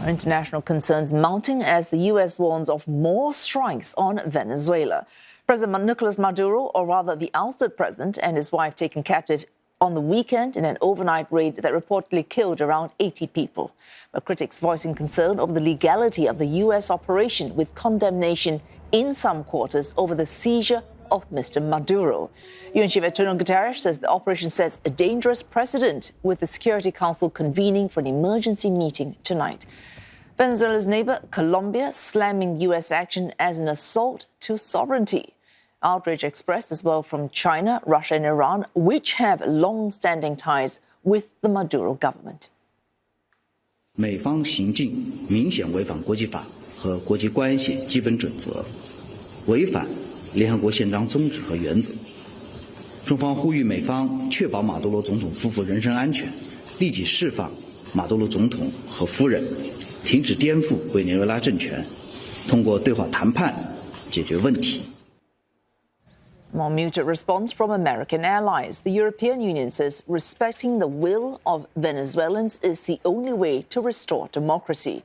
International concerns mounting as the U.S. warns of more strikes on Venezuela. President Nicolás Maduro, or rather the ousted president, and his wife taken captive on the weekend in an overnight raid that reportedly killed around 80 people. But critics voicing concern over the legality of the U.S. operation, with condemnation in some quarters over the seizure of Mr. Maduro. UN Chief António Guterres says the operation sets a dangerous precedent, with the Security Council convening for an emergency meeting tonight. Venezuela's neighbour, Colombia, slamming U.S. action as an assault to sovereignty. Outrage expressed as well from China, Russia and Iran, which have long-standing ties with the Maduro government. 美方行径明显违反国际法和国际关系基本准则，违反联合国宪章宗旨和原则。中方呼吁美方确保马杜罗总统夫妇人身安全，立即释放马杜罗总统和夫人，停止颠覆委内瑞拉政权，通过对话谈判解决问题。 More muted response from American allies. The European Union says respecting the will of Venezuelans is the only way to restore democracy.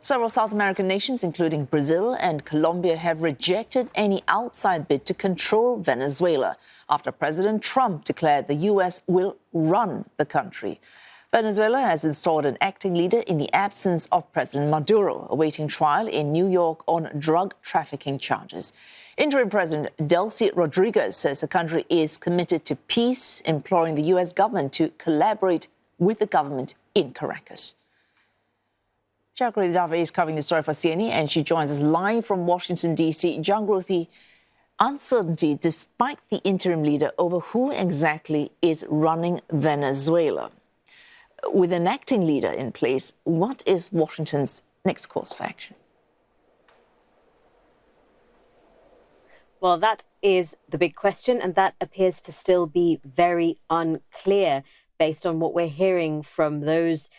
Several South American nations, including Brazil and Colombia, have rejected any outside bid to control Venezuela after President Trump declared the U.S. will run the country. Venezuela has installed an acting leader in the absence of President Maduro, awaiting trial in New York on drug trafficking charges. Interim President Delcy Rodriguez says the country is committed to peace, imploring the U.S. government to collaborate with the government in Caracas. Jagruti Dave is covering the story for CNN, and she joins us live from Washington, D.C. Jagruti, uncertainty despite the interim leader over who exactly is running Venezuela. With an acting leader in place, what is Washington's next course of action? Well, that is the big question, and that appears to still be very unclear based on what we're hearing from those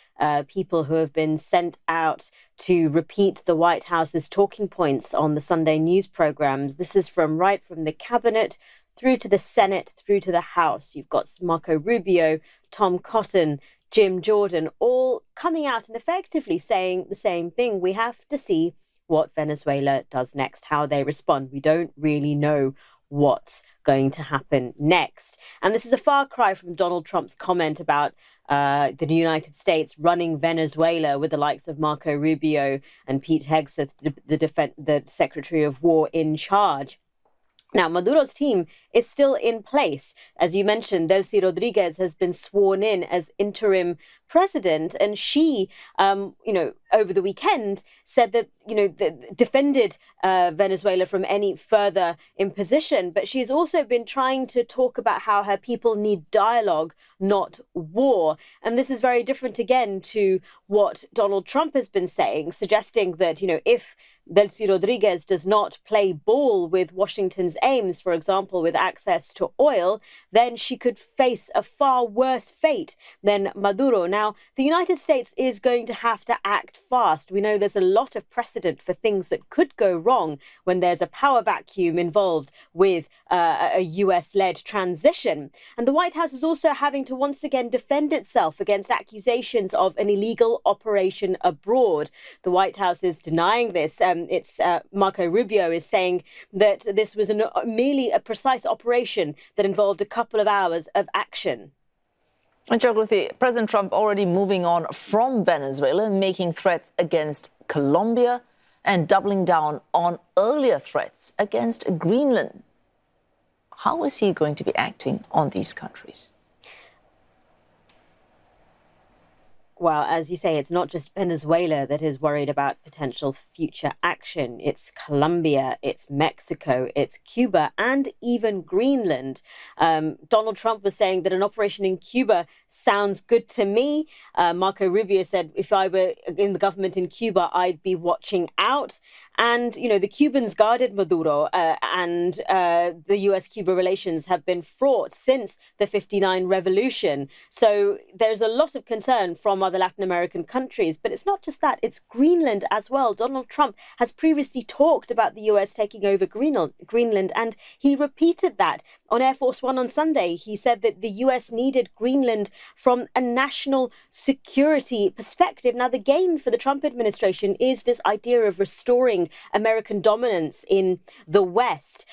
people who have been sent out to repeat the White House's talking points on the Sunday news programs. This is right from the cabinet through to the Senate, through to the House. You've got Marco Rubio, Tom Cotton, Jim Jordan, all coming out and effectively saying the same thing. We have to see what Venezuela does next, how they respond. We don't really know what's going to happen next. And this is a far cry from Donald Trump's comment about the United States running Venezuela with the likes of Marco Rubio and Pete Hegseth, the Secretary of War in charge. Now, Maduro's team is still in place. As you mentioned, Delcy Rodriguez has been sworn in as interim president, and she, over the weekend said that, defended Venezuela from any further imposition. But she's also been trying to talk about how her people need dialogue, not war. And this is very different again to what Donald Trump has been saying, suggesting that, if Delcy Rodriguez does not play ball with Washington's aims, for example, with access to oil, then she could face a far worse fate than Maduro. Now, the United States is going to have to act fast. We know there's a lot of precedent for things that could go wrong when there's a power vacuum involved with a US-led transition. And the White House is also having to once again defend itself against accusations of an illegal operation abroad. The White House is denying this. Marco Rubio is saying that this was merely a precise operation that involved a couple of hours of action. And Jagruti, President Trump already moving on from Venezuela, making threats against Colombia and doubling down on earlier threats against Greenland. How is he going to be acting on these countries? Well, as you say, it's not just Venezuela that is worried about potential future action. It's Colombia, it's Mexico, it's Cuba, and even Greenland. Donald Trump was saying that an operation in Cuba sounds good to me. Marco Rubio said, if I were in the government in Cuba, I'd be watching out. And, the Cubans guarded Maduro, and the US-Cuba relations have been fraught since the 59 revolution. So there's a lot of concern from other Latin American countries. But it's not just that, it's Greenland as well. Donald Trump has previously talked about the US taking over Greenland, and he repeated that on Air Force One on Sunday. He said that the US needed Greenland from a national security perspective. Now, the gain for the Trump administration is this idea of restoring American dominance in the West.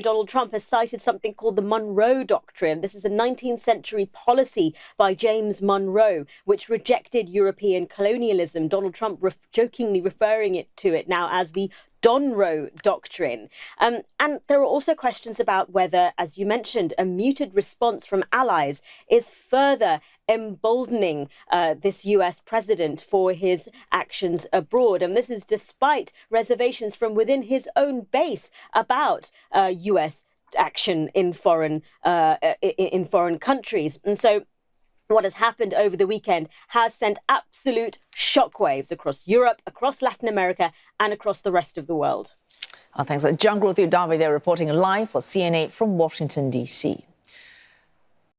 Donald Trump has cited something called the Monroe Doctrine. This is a 19th century policy by James Monroe, which rejected European colonialism. Donald Trump jokingly referring to it now as the Monroe Doctrine. And there are also questions about whether, as you mentioned, a muted response from allies is further emboldening this US president for his actions abroad. And this is despite reservations from within his own base about US action in foreign countries. And so what has happened over the weekend has sent absolute shockwaves across Europe, across Latin America, and across the rest of the world. Thanks. Jagruti Dave there reporting live for CNA from Washington, D.C.